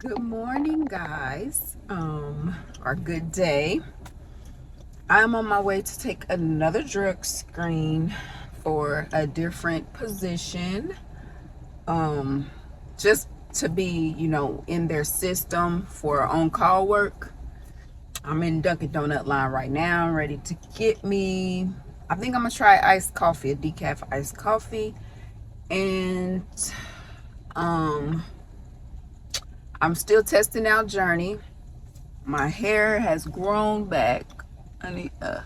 Good morning, guys, or good day. I'm on my way to take another drug screen for a different position, just to be, in their system for on-call work. I'm in Dunkin' Donut line right now, ready to get me. I think I'm gonna try iced coffee, a decaf iced coffee, and I'm still testing out Journey. My hair has grown back. I need a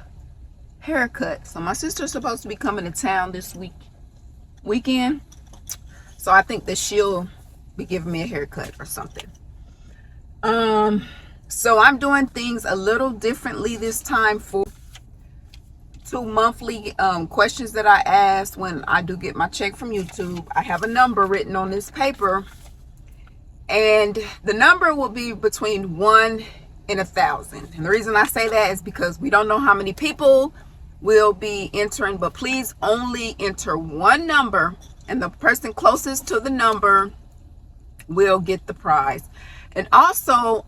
haircut. So my sister's supposed to be coming to town this weekend. So I think that she'll be giving me a haircut or something. So I'm doing things a little differently this time for 2 monthly questions that I ask when I do get my check from YouTube. I have a number written on this paper, and the number will be between 1 and 1,000. And the reason I say that is because we don't know how many people will be entering, but please only enter one number, and the person closest to the number will get the prize. And also,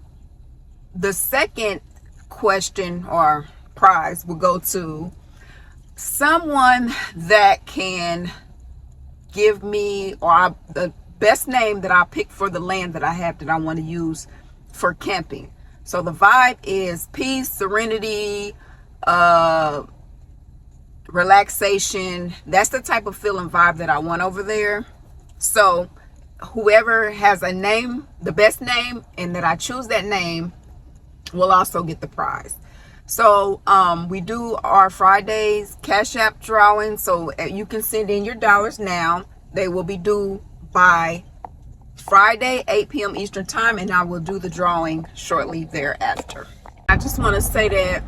the second question or prize will go to someone that can give me, or the best name that I pick for the land that I have that I want to use for camping. So the vibe is peace, serenity, relaxation. That's the type of feeling vibe that I want over there. So whoever has a name, the best name, and that I choose that name, will also get the prize. So we do our Fridays Cash App drawing, so you can send in your dollars now. They will be due by Friday, 8 p.m. Eastern time, and I will do the drawing shortly thereafter. I just want to say that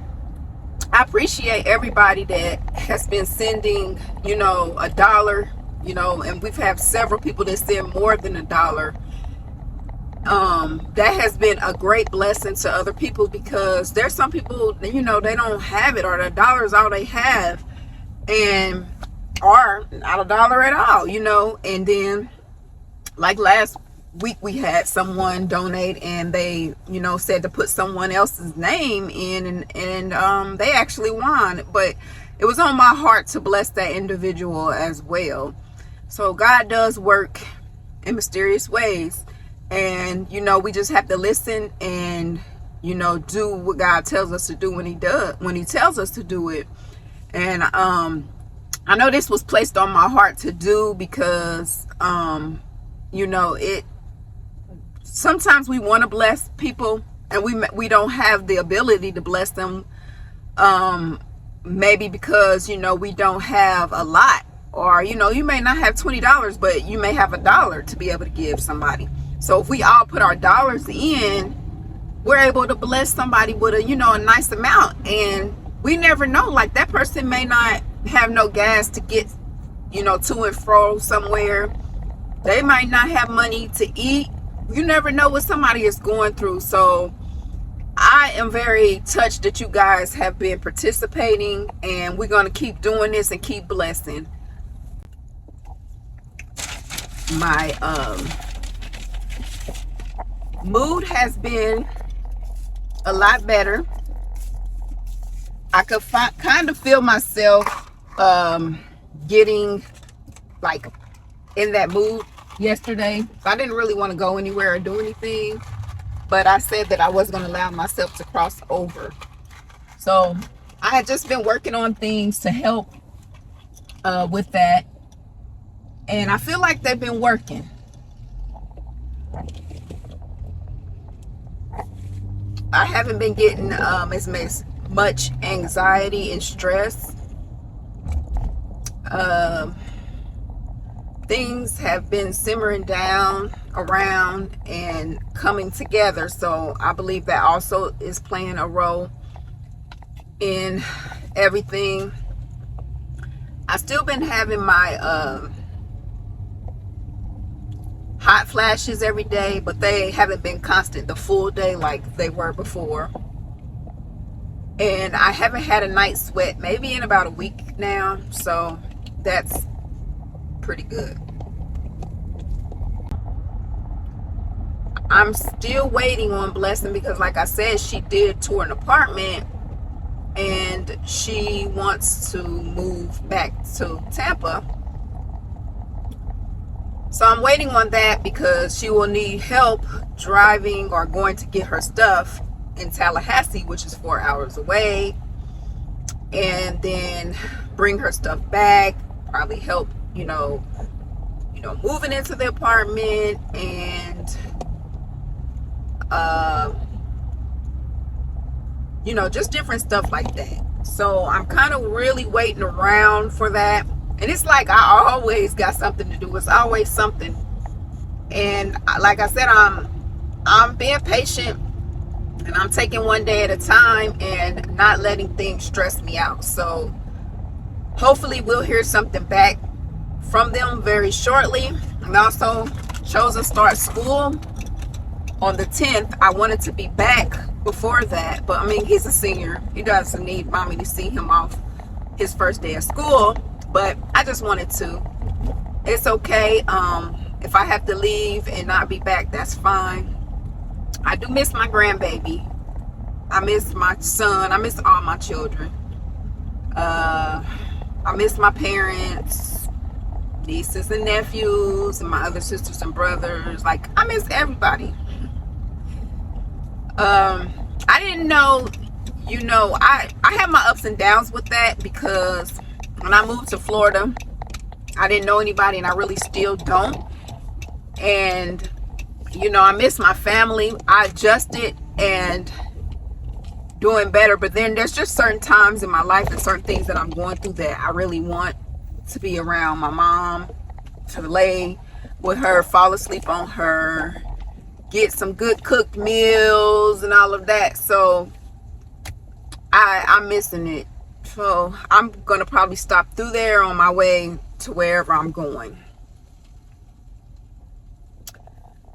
I appreciate everybody that has been sending, a dollar, and we've had several people that send more than $1. That has been a great blessing to other people, because there's some people, they don't have it, or the dollar is all they have, and or not a dollar at all, and then like last week we had someone donate, and they said to put someone else's name in, and they actually won, but it was on my heart to bless that individual as well. So God does work in mysterious ways, and we just have to listen and do what God tells us to do when he tells us to do it. And I know this was placed on my heart to do because it sometimes we want to bless people, and we don't have the ability to bless them, maybe because we don't have a lot, or you may not have $20, but you may have $1 to be able to give somebody. So if we all put our dollars in, we're able to bless somebody with a nice amount. And we never know, like that person may not have no gas to get to and fro somewhere. They might not have money to eat. You never know what somebody is going through. So I am very touched that you guys have been participating, and we're going to keep doing this and keep blessing. My mood has been a lot better. I could kind of feel myself getting like in that mood yesterday. I didn't really want to go anywhere or do anything, but I said that I wasn't going to allow myself to cross over. So I had just been working on things to help with that, and I feel like they've been working. I haven't been getting as much anxiety and stress. Things have been simmering down around and coming together, so I believe that also is playing a role in everything. I've still been having my hot flashes every day, but they haven't been constant the full day like they were before. And I haven't had a night sweat maybe in about a week now, so that's pretty good. I'm still waiting on Blessing because, like I said, she did tour an apartment and she wants to move back to Tampa. So I'm waiting on that because she will need help driving or going to get her stuff in Tallahassee, which is 4 hours away, and then bring her stuff back, probably help, moving into the apartment, and just different stuff like that. So I'm kind of really waiting around for that. And it's like I always got something to do. It's always something. And like I said, I'm being patient, and I'm taking one day at a time and not letting things stress me out. So hopefully we'll hear something back from them very shortly. And also, Chosen starts school on the 10th. I wanted to be back before that, but I mean, he's a senior. He doesn't need mommy to see him off his first day of school, but I just wanted to. It's okay. If I have to leave and not be back, that's fine. I do miss my grandbaby. I miss my son. I miss all my children. I miss my parents, nieces and nephews, and my other sisters and brothers. Like, I miss everybody. I didn't know, I have my ups and downs with that, because when I moved to Florida, I didn't know anybody, and I really still don't. And, I miss my family. I adjusted and doing better, but then there's just certain times in my life and certain things that I'm going through that I really want to be around my mom, to lay with her, fall asleep on her, get some good cooked meals and all of that. So I'm missing it. So I'm gonna probably stop through there on my way to wherever I'm going.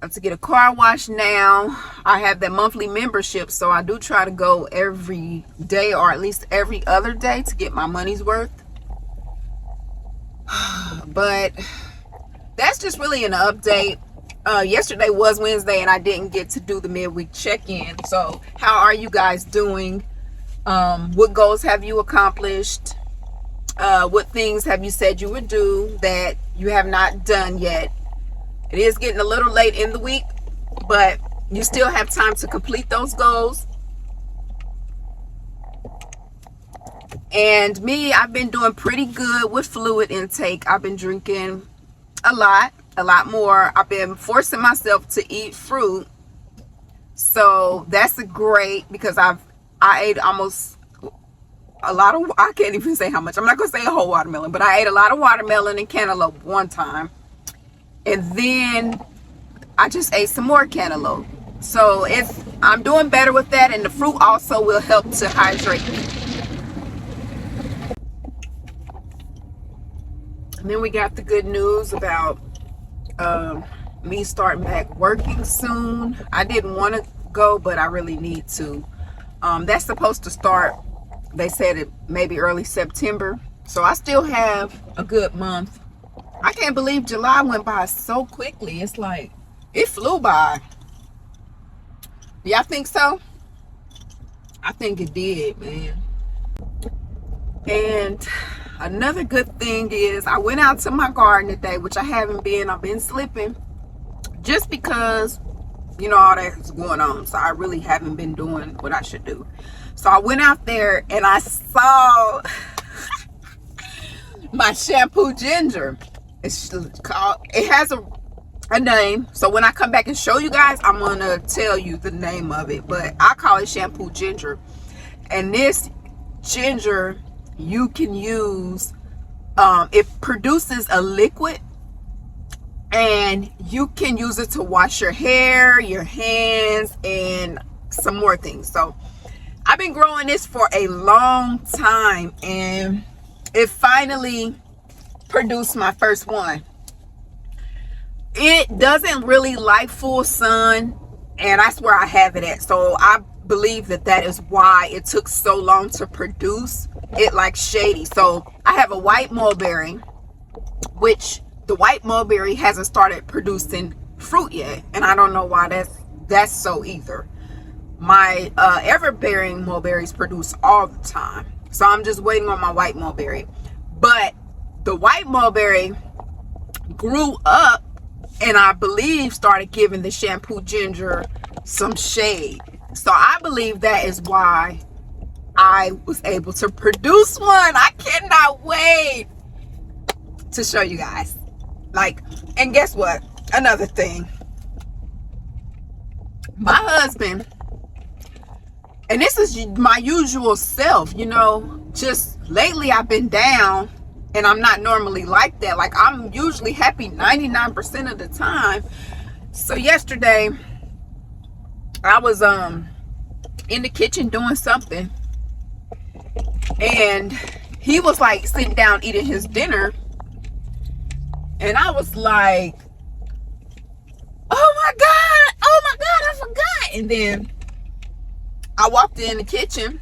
I have to get a car wash now. I have that monthly membership, so I do try to go every day, or at least every other day, to get my money's worth. But that's just really an update. Yesterday was Wednesday, and I didn't get to do the midweek check-in. So how are you guys doing? What goals have you accomplished? What things have you said you would do that you have not done yet? It is getting a little late in the week, but you still have time to complete those goals. And me, I've been doing pretty good with fluid intake. I've been drinking a lot more. I've been forcing myself to eat fruit. So that's great, because I ate almost a lot of, I can't even say how much. I'm not going to say a whole watermelon, but I ate a lot of watermelon and cantaloupe one time. And then I just ate some more cantaloupe. So I'm doing better with that, and the fruit also will help to hydrate me. And then we got the good news about me starting back working soon. I didn't want to go, but I really need to. That's supposed to start, they said, it maybe early September. So I still have a good month. I can't believe July went by so quickly. It's like, it flew by. Do y'all think so? I think it did, man. And another good thing is I went out to my garden today, which I haven't been. I've been slipping just because, all that's going on. So I really haven't been doing what I should do. So I went out there and I saw my shampoo ginger. It's called, it has a name. So when I come back and show you guys, I'm going to tell you the name of it. But I call it shampoo ginger. And this ginger, you can use, it produces a liquid, and you can use it to wash your hair, your hands, and some more things. So I've been growing this for a long time, and it finally produced my first one. It doesn't really like full sun, and that's where I have it at. So I believe that is why it took so long to produce. It likes shady. So I have a white mulberry, which the white mulberry hasn't started producing fruit yet, and I don't know why that's that's so either. My ever-bearing mulberries produce all the time, so I'm just waiting on my white mulberry. But the white mulberry grew up and I believe started giving the shampoo ginger some shade. So I believe that is why I was able to produce one. I cannot wait to show you guys. Like, and guess what? Another thing. My husband, and this is my usual self, you know, just lately I've been down and I'm not normally like that. Like, I'm usually happy 99% of the time. So yesterday I was in the kitchen doing something, and he was like sitting down eating his dinner, and I was like, oh my god, I forgot. And then I walked in the kitchen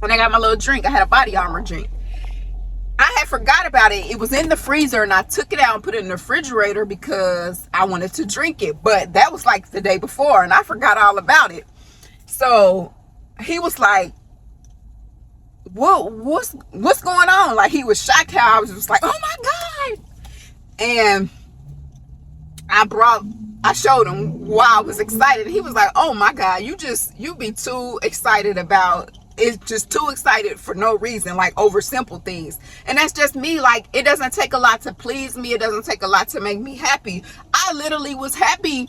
and I got my little drink. I had a Body Armor drink. I had forgot about it. It was in the freezer, and I took it out and put it in the refrigerator because I wanted to drink it. But that was like the day before, and I forgot all about it. So he was like, what's going on? Like, he was shocked how I was just like, oh my god. And I showed him why I was excited. He was like, oh my god, you be too excited about, it's just too excited for no reason, like over simple things. And that's just me. Like, it doesn't take a lot to please me. It doesn't take a lot to make me happy. I literally was happy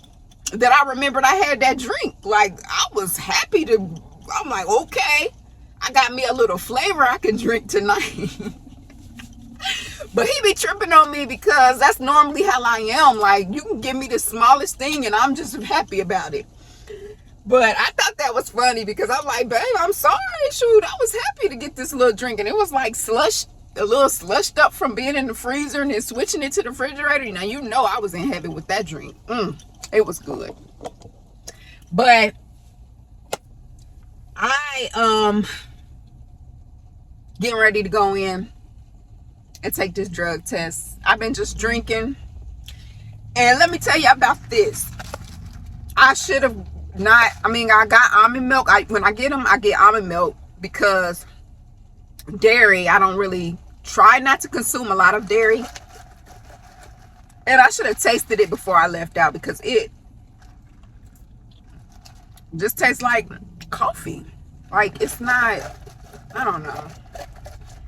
that I remembered I had that drink. Like, I was happy I'm like, okay, I got me a little flavor I can drink tonight. But he be tripping on me because that's normally how I am. Like, you can give me the smallest thing and I'm just happy about it. But I thought that was funny because I'm like, babe, I'm sorry. Shoot, I was happy to get this little drink. And it was like a little slushed up from being in the freezer and then switching it to the refrigerator. Now, you know I was in heaven with that drink. It was good. But I getting ready to go in and take this drug test. I've been just drinking. And let me tell you about this. I should have not, I got almond milk. When I get them, I get almond milk because dairy, I don't really try not to consume a lot of dairy. And I should have tasted it before I left out because it just tastes like coffee. Like, it's not, I don't know.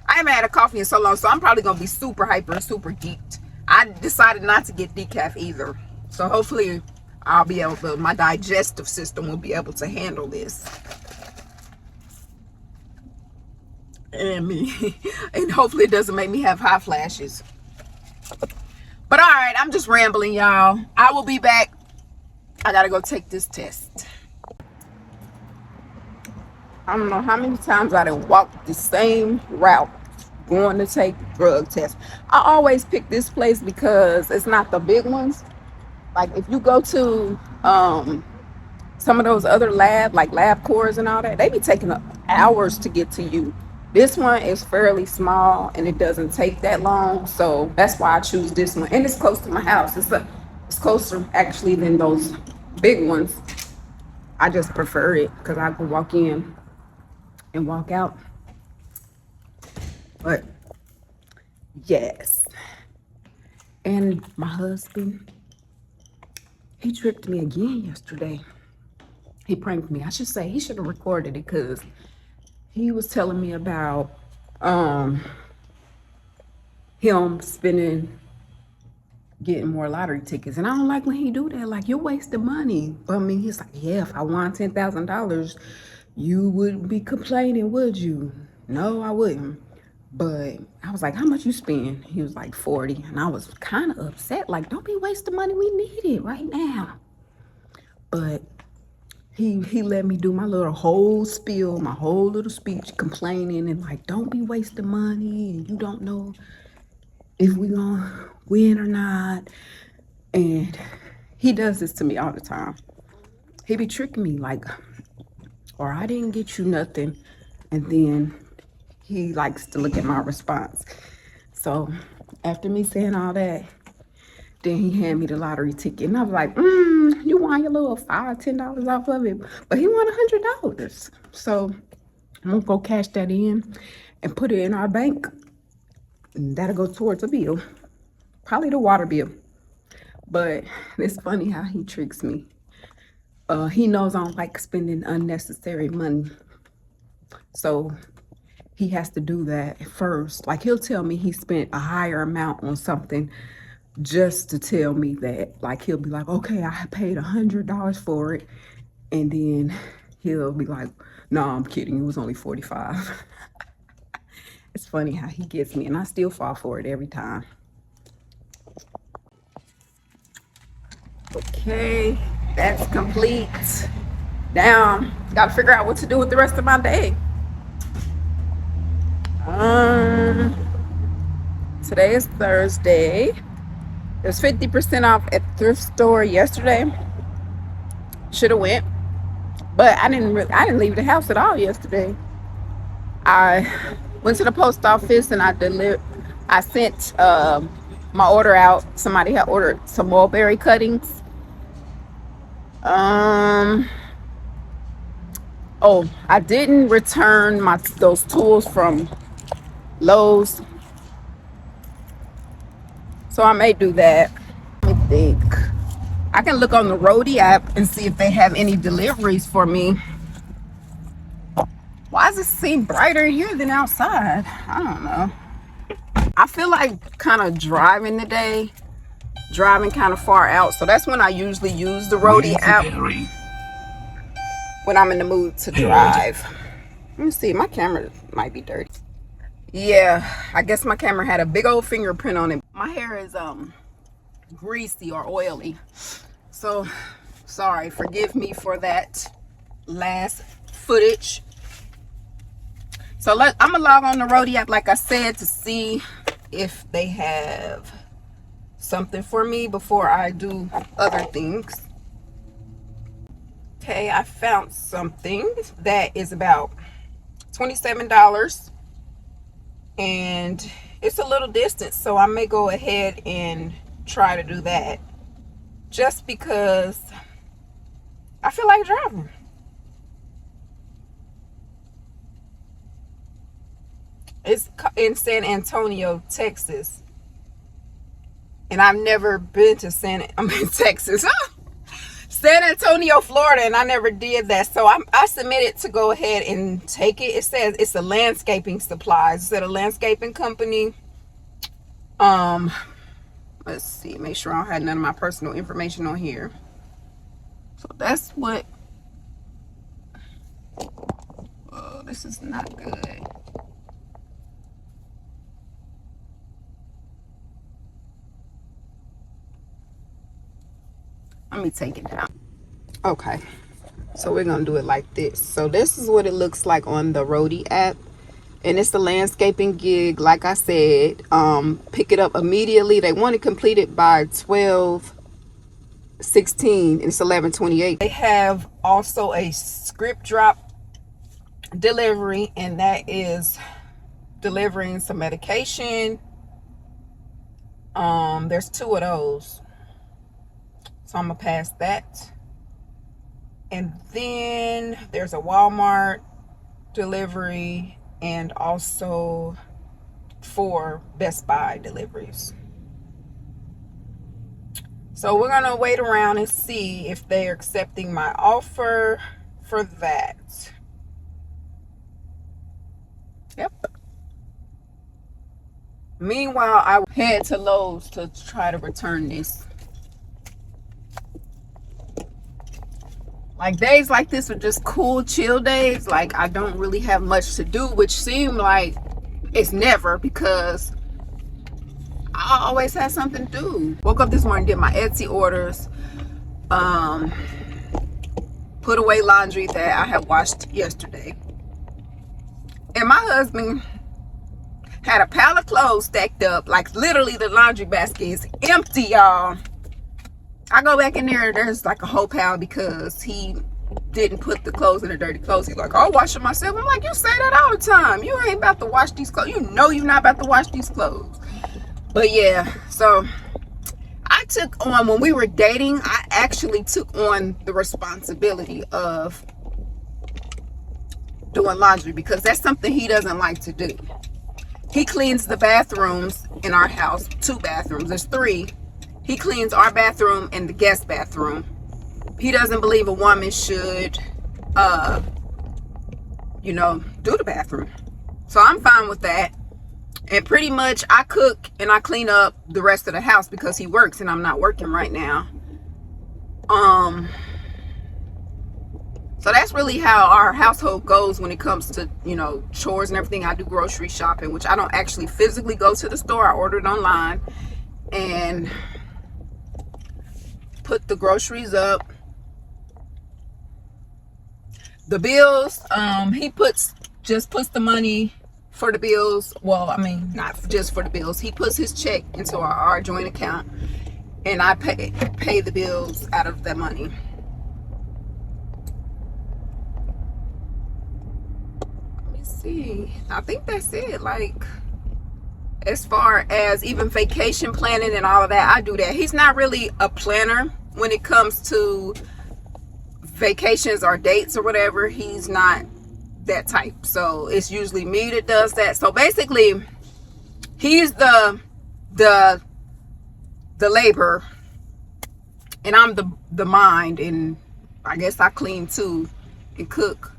I haven't had a coffee in so long, so I'm probably going to be super hyper and super geeked. I decided not to get decaf either. So hopefully I'll be able to, my digestive system will be able to handle this. And and hopefully it doesn't make me have hot flashes. But all right, I'm just rambling, y'all. I will be back. I got to go take this test. I don't know how many times I done walked the same route going to take drug tests. I always pick this place because it's not the big ones. Like, if you go to some of those other lab cores and all that, they be taking hours to get to you. This one is fairly small and it doesn't take that long, so that's why I choose this one. And it's close to my house. It's closer actually than those big ones. I just prefer it because I can walk in and walk out. But yes, and my husband, he tricked me again yesterday. He pranked me. I should say he should have recorded it because he was telling me about him getting more lottery tickets. And I don't like when he do that. Like, you're wasting money. But he's like, yeah, if I won $10,000, you wouldn't be complaining, would you? No, I wouldn't. But I was like, how much you spend? He was like 40. And I was kind of upset. Like, don't be wasting money. We need it right now. But he let me do my whole spiel, my whole little speech, complaining and like, don't be wasting money. And you don't know if we gonna win or not. And he does this to me all the time. He be tricking me like, or I didn't get you nothing. And then he likes to look at my response. So after me saying all that, Then he handed me the lottery ticket, and I was like, you won your little $5, $10 off of it. But he won $100. So I'm gonna go cash that in and put it in our bank. And that'll go towards a bill. Probably the water bill. But it's funny how he tricks me. He knows I don't like spending unnecessary money. So he has to do that first. Like, he'll tell me he spent a higher amount on something just to tell me that. Like, he'll be like, okay, I paid $100 for it. And then he'll be like, no, I'm kidding. It was only $45. It's funny how he gets me, and I still fall for it every time. Okay, that's complete. Now, gotta figure out what to do with the rest of my day. Today is Thursday. There's 50% off at the thrift store yesterday. Should have went, but I didn't leave the house at all yesterday. I went to the post office and I sent my order out. Somebody had ordered some mulberry cuttings. Oh, I didn't return those tools from Lowe's, so I may do that. Let me think. I can look on the Roadie app and see if they have any deliveries for me. Why does it seem brighter here than outside? I don't know. I feel like kind of driving today, driving kind of far out. So that's when I usually use the Roadie app, when I'm in the mood to drive. Let me see, my camera might be dirty. Yeah, I guess my camera had a big old fingerprint on it. My hair is greasy or oily. So, sorry, forgive me for that last footage. So I'm gonna log on the Roadie app, like I said, to see if they have something for me before I do other things. Okay, I found something that is about $27, and it's a little distance, so I may go ahead and try to do that just because I feel like driving. It's in San Antonio, Texas, and I've never been to Texas. San Antonio, Florida, and I never did that. So I submitted to go ahead and take it. It says it's a landscaping supplies. It's at a landscaping company. Let's see, make sure I don't have none of my personal information on here. So that's what. Oh, this is not good. Let me take it down. Okay, so we're gonna do it like this. So this is what it looks like on the Roadie app, and it's the landscaping gig. Like I said, pick it up immediately. They want it completed by 12/16, and it's 11/28. They have also a script drop delivery, and that is delivering some medication. There's 2 of those. So I'm gonna pass that. And then there's a Walmart delivery and also 4 Best Buy deliveries. So we're gonna wait around and see if they're accepting my offer for that. Yep. Meanwhile, I head to Lowe's to try to return this. Like, days like this are just cool, chill days. Like, I don't really have much to do, which seem like it's never, because I always have something to do. Woke up this morning, did my Etsy orders, put away laundry that I had washed yesterday. And my husband had a pile of clothes stacked up. Like, literally the laundry basket is empty, y'all. I go back in there, there's like a whole pile because he didn't put the clothes in the dirty clothes. He's like, I'll wash them myself. I'm like, you say that all the time. You ain't about to wash these clothes. You know you're not about to wash these clothes. But yeah, so I took on, when we were dating, I actually took on the responsibility of doing laundry because that's something he doesn't like to do. He cleans the bathrooms in our house, 2 bathrooms, there's 3. He cleans our bathroom and the guest bathroom. He doesn't believe a woman should, do the bathroom. So I'm fine with that. And pretty much I cook and I clean up the rest of the house because he works and I'm not working right now. So that's really how our household goes when it comes to, chores and everything. I do grocery shopping, which I don't actually physically go to the store. I order it online and put the groceries up. The bills, he puts the money for the bills. Well, I mean, not just for the bills. He puts his check into our joint account and I pay the bills out of that money. I think that's it. Like, as far as even vacation planning and all of that, I do that. He's not really a planner when it comes to vacations or dates or whatever. He's not that type. So it's usually me that does that. So basically, he's the labor and I'm the mind, and I guess I clean too and cook.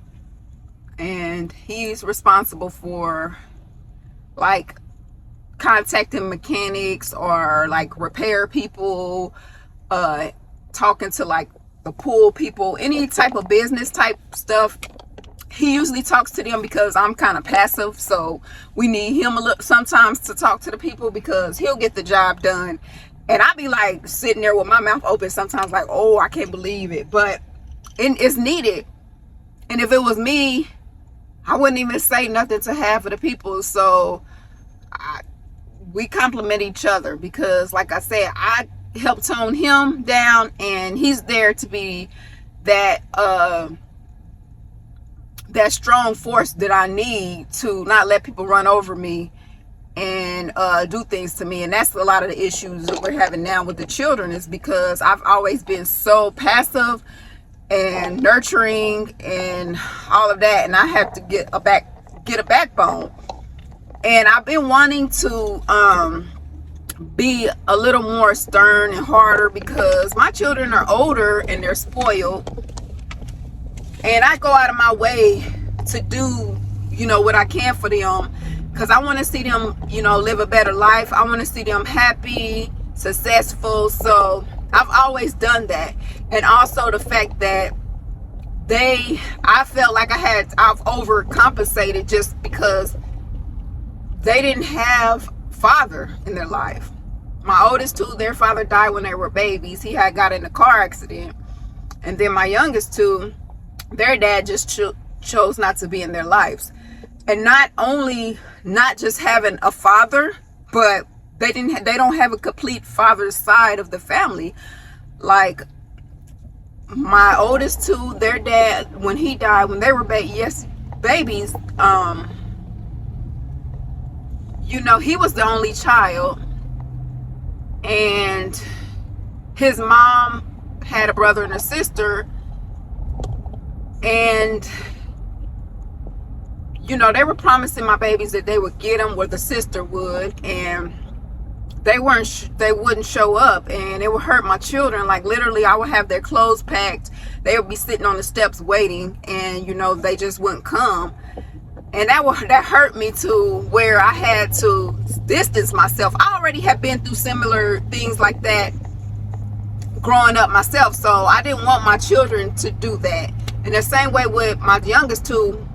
And he's responsible for like contacting mechanics or like repair people, talking to like the pool people, any type of business type stuff. He usually talks to them because I'm kind of passive, so we need him a little sometimes to talk to the people because he'll get the job done. And I be like sitting there with my mouth open sometimes, like, oh, I can't believe it, but it's needed. And if it was me, I wouldn't even say nothing to half of the people. So we compliment each other because, like I said, I help tone him down, and he's there to be that strong force that I need to not let people run over me and do things to me. And that's a lot of the issues that we're having now with the children, is because I've always been so passive and nurturing and all of that, and I have to get a backbone. And I've been wanting to be a little more stern and harder because my children are older and they're spoiled, and I go out of my way to do what I can for them because I want to see them live a better life. I want to see them happy, successful. So I've always done that. And also the fact that I felt like I've overcompensated just because they didn't have father in their life. My oldest 2, their father died when they were babies. He had got in a car accident. And then my youngest 2, their dad just chose not to be in their lives. And not just having a father, but they don't have a complete father's side of the family. Like my oldest 2, their dad, when he died, when they were babies, he was the only child, and his mom had a brother and a sister, and they were promising my babies that they would get them, where the sister would, and they wouldn't show up, and it would hurt my children. Like literally, I would have their clothes packed, they would be sitting on the steps waiting, and they just wouldn't come. And that hurt me to where I had to distance myself. I already had been through similar things like that growing up myself, so I didn't want my children to do that. And the same way with my youngest 2,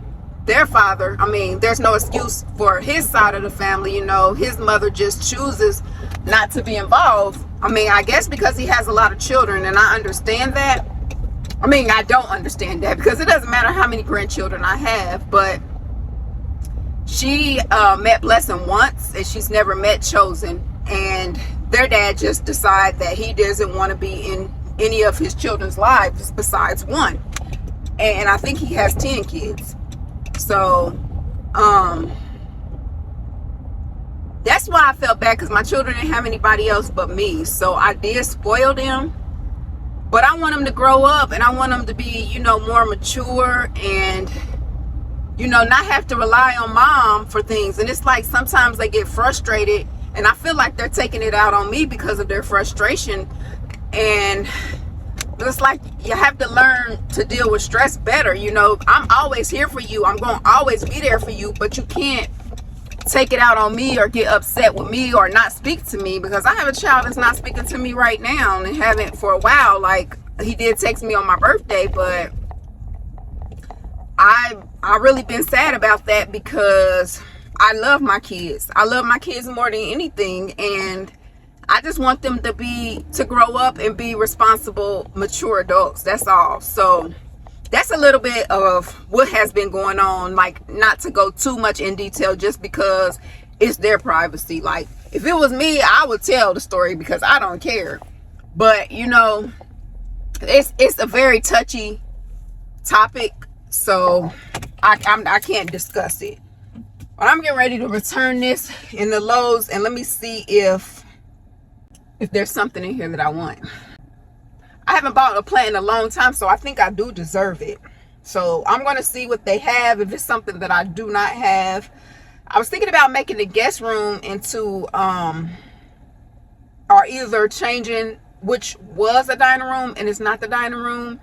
their father, there's no excuse for his side of the family. His mother just chooses not to be involved. I guess because he has a lot of children, and I understand that. I don't understand that because it doesn't matter how many grandchildren I have, but she met Blessing once and she's never met Chosen, and their dad just decided that he doesn't want to be in any of his children's lives besides one, and I think he has 10 kids. So that's why I felt bad, because my children didn't have anybody else but me. So I did spoil them, but I want them to grow up, and I want them to be, you know, more mature, and, you know, not have to rely on mom for things. And it's like sometimes they get frustrated, and I feel like they're taking it out on me because of their frustration. And it's like you have to learn to deal with stress better. You know, I'm always here for you, I'm going to always be there for you, but you can't take it out on me or get upset with me or not speak to me, because I have a child that's not speaking to me right now and haven't for a while. Like, he did text me on my birthday, but I really been sad about that, because I love my kids. I love my kids more than anything, and I just want them to grow up and be responsible, mature adults. That's all. So that's a little bit of what has been going on. Like, not to go too much in detail, just because it's their privacy. Like, if it was me, I would tell the story because I don't care. But, you know, it's a very touchy topic, so I can't discuss it. But I'm getting ready to return this in the Lowe's, and let me see if there's something in here that I want. I haven't bought a plant in a long time, so I think I do deserve it. So I'm going to see what they have, if it's something that I do not have. I was thinking about making the guest room into, or either changing, which was a dining room and it's not the dining room.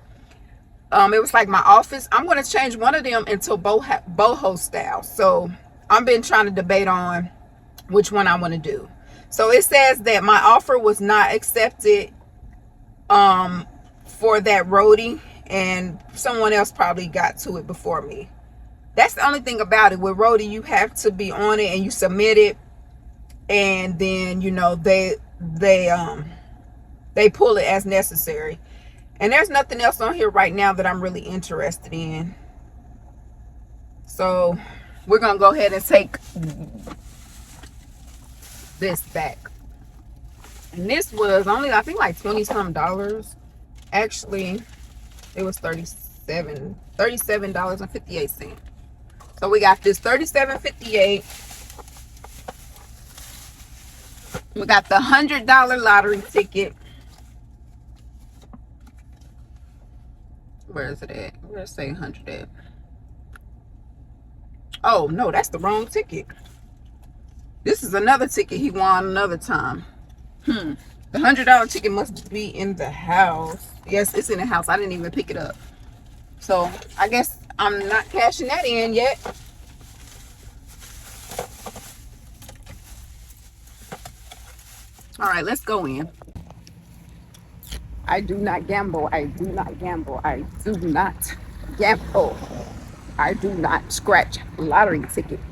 It was like my office. I'm going to change one of them into boho style. So I've been trying to debate on which one I want to do. So it says that my offer was not accepted for that roadie, and someone else probably got to it before me. That's the only thing about it. With roadie, you have to be on it and you submit it, and then, you know, they pull it as necessary. And there's nothing else on here right now that I'm really interested in. So we're gonna go ahead and take this back. And this was only, I think, like $20-some. Actually, it was $37.58. So we got this $37.58. We got the $100 lottery ticket. Where is it at? Where does it say 100 at? Oh no, that's the wrong ticket. This is another ticket he won another time. The $100 ticket must be in the house. Yes, it's in the house. I didn't even pick it up. So I guess I'm not cashing that in yet. All right, let's go in. I do not gamble. I do not gamble. I do not gamble. I do not scratch lottery tickets.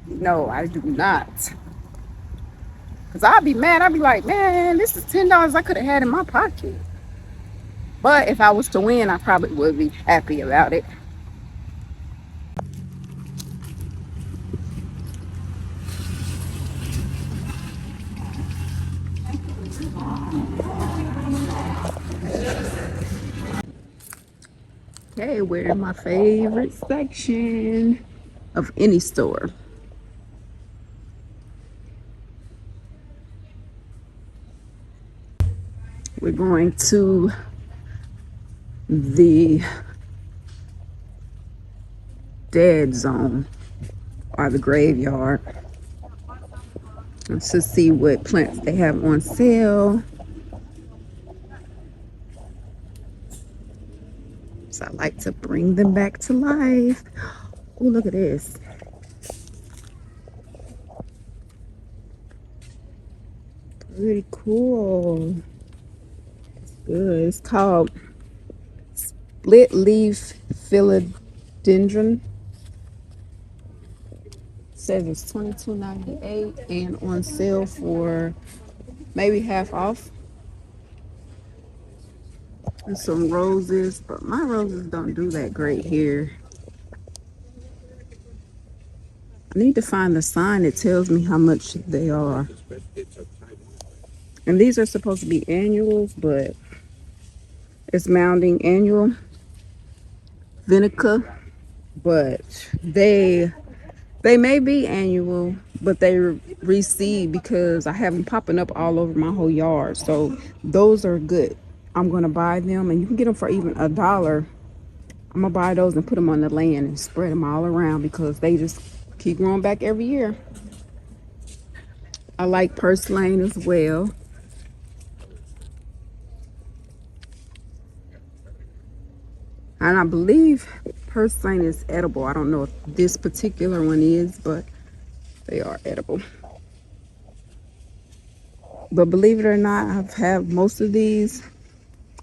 No, I do not. Because I'd be mad. I'd be like, man, this is $10 I could have had in my pocket. But if I was to win, I probably would be happy about it. Okay, we're in my favorite section of any store. We're going to the dead zone, or the graveyard, to see what plants they have on sale. So I like to bring them back to life. Oh, look at this. Pretty cool. It's good. It's called split leaf philodendron. It says it's $22.98 and on sale for maybe half off. And some roses, but my roses don't do that great here. I need to find the sign that tells me how much they are. And these are supposed to be annuals, but it's mounding annual vinica, but they They may be annual, but they reseed because I have them popping up all over my whole yard. So those are good. I'm gonna buy them, and you can get them for even $1. I'm gonna buy those and put them on the land and spread them all around because they just keep growing back every year. I like purslane as well. And I believe purslane is edible. I don't know if this particular one is, but they are edible. But believe it or not, I've had most of these,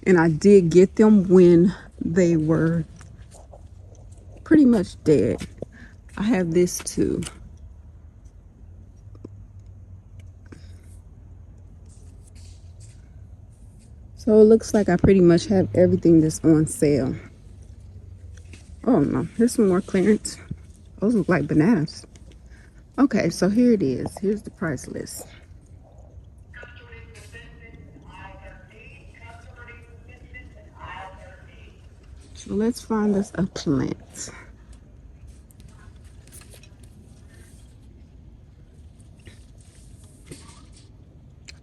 and I did get them when they were pretty much dead. I have this too. So it looks like I pretty much have everything that's on sale. Oh no, here's some more clearance. Those look like bananas. Okay, so here it is. Here's the price list. So let's find us a plant.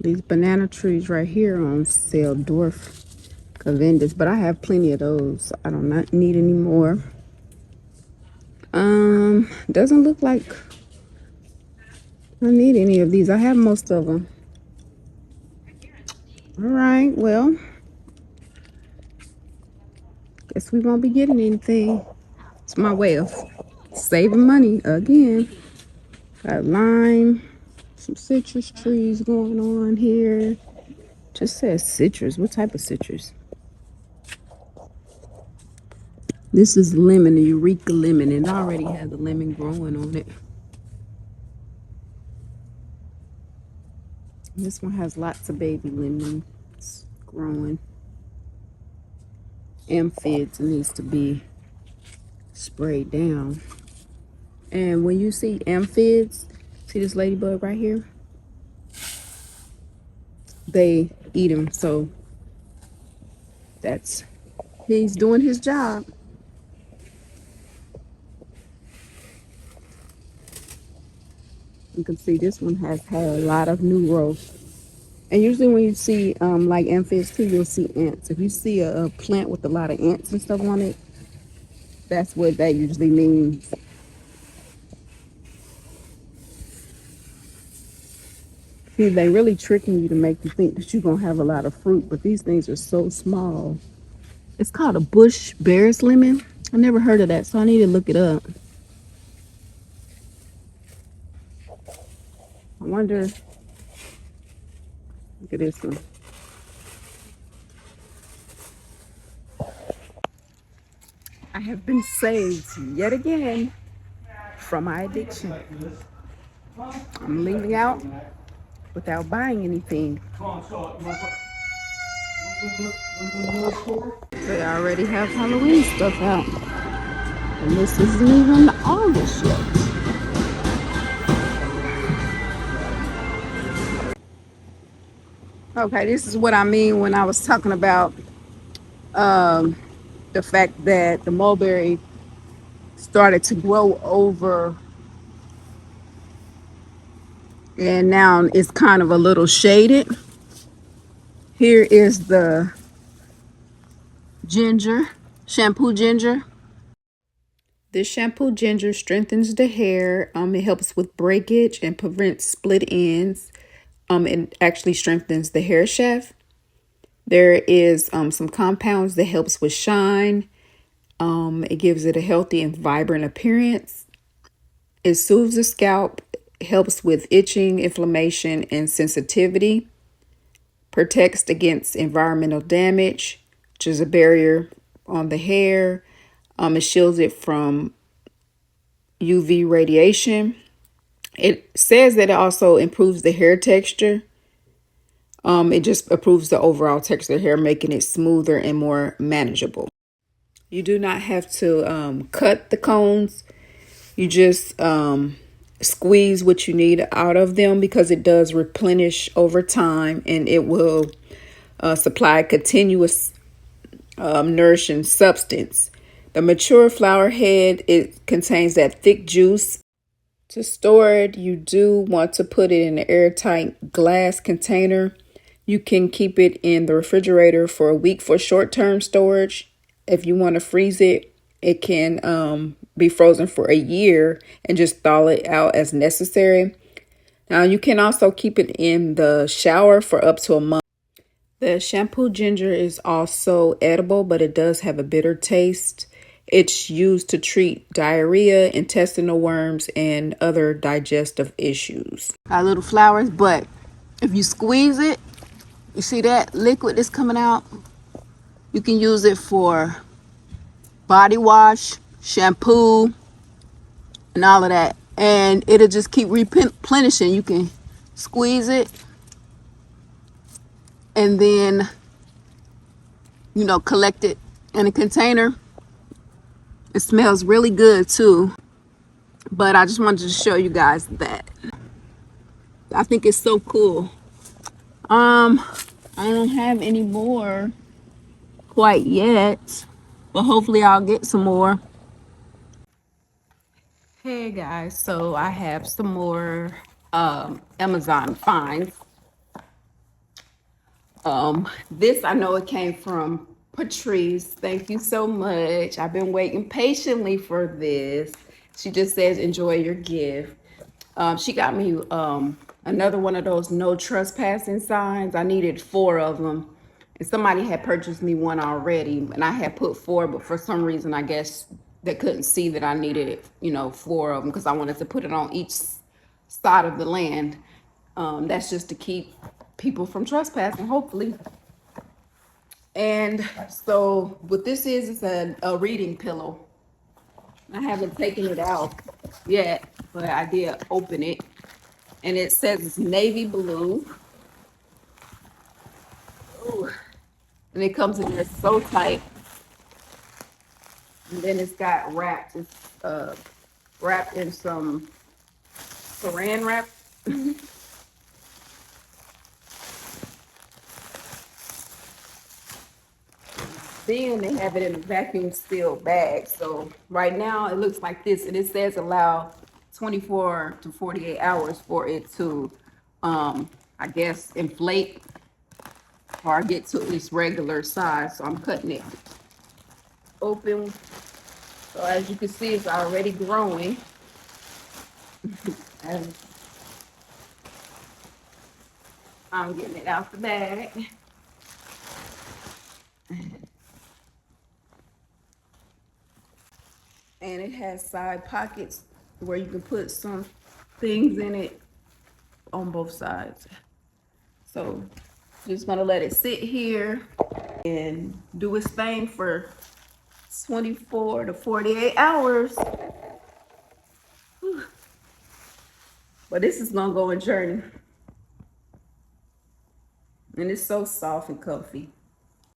These banana trees right here are on sale, dwarf Cavendis, but I have plenty of those. I do not need any more. Doesn't look like I need any of these. I have most of them. All right, well, guess we won't be getting anything. It's my way of saving money again. Got lime, some citrus trees going on here. Just says citrus. What type of citrus? This is lemon, a Eureka lemon, and it already has a lemon growing on it. This one has lots of baby lemons growing. Aphids needs to be sprayed down. And when you see aphids, see this ladybug right here? They eat them, so he's doing his job. You can see this one has had a lot of new growth. And usually when you see like aphids too, you'll see ants. If you see a plant with a lot of ants and stuff on it, that's what that usually means. See, they really tricking you to make you think that you're gonna have a lot of fruit, but these things are so small. It's called a bush bear's lemon. I never heard of that, so I need to look it up. I wonder. Look at this one. I have been saved yet again from my addiction. I'm leaving out without buying anything. They already have Halloween stuff out. And this isn't even August yet. Okay, this is what I mean when I was talking about the fact that the mulberry started to grow over and now it's kind of a little shaded. Here is the ginger, shampoo ginger. This shampoo ginger strengthens the hair. It helps with breakage and prevents split ends. It actually strengthens the hair shaft. There is some compounds that helps with shine. It gives it a healthy and vibrant appearance. It soothes the scalp, helps with itching, inflammation, and sensitivity. Protects against environmental damage, which is a barrier on the hair. It shields it from UV radiation. It says that it also improves the hair texture. It just improves the overall texture of the hair, making it smoother and more manageable. You do not have to cut the cones. You just squeeze what you need out of them because it does replenish over time, and it will supply continuous nourishing substance. The mature flower head, it contains that thick juice To store it, you do want to put it in an airtight glass container. You can keep it in the refrigerator for a week for short-term storage. If you want to freeze it, it can be frozen for a year and just thaw it out as necessary. Now, you can also keep it in the shower for up to a month. The shampoo ginger is also edible, but it does have a bitter taste. It's used to treat diarrhea, intestinal worms, and other digestive issues. Got little flowers, but if you squeeze it, you see that liquid that's coming out? You can use it for body wash, shampoo, and all of that. And it'll just keep replenishing. You can squeeze it and then, collect it in a container. It smells really good too. But I just wanted to show you guys that. I think it's so cool. I don't have any more quite yet, but hopefully I'll get some more. Hey guys, so I have some more Amazon finds. This, I know it came from Patrice. Thank you so much. I've been waiting patiently for this. She just says, enjoy your gift. She got me another one of those no trespassing signs. I needed 4 of them. And somebody had purchased me one already, and I had put 4, but for some reason, I guess they couldn't see that I needed, 4 of them because I wanted to put it on each side of the land. That's just to keep people from trespassing, hopefully. And so what this is a reading pillow. I haven't taken it out yet, but I did open it. And it says it's navy blue. Ooh. And it comes in there so tight. And then it's got wrapped. It's wrapped in some saran wrap. Then they have it in a vacuum sealed bag. So right now it looks like this, and it says allow 24 to 48 hours for it to, I guess, inflate or get to its regular size. So I'm cutting it open. So as you can see, it's already growing. And I'm getting it out the bag. And it has side pockets where you can put some things in it on both sides. So just gonna let it sit here and do its thing for 24 to 48 hours. Whew. But this is gonna go a journey. And it's so soft and comfy.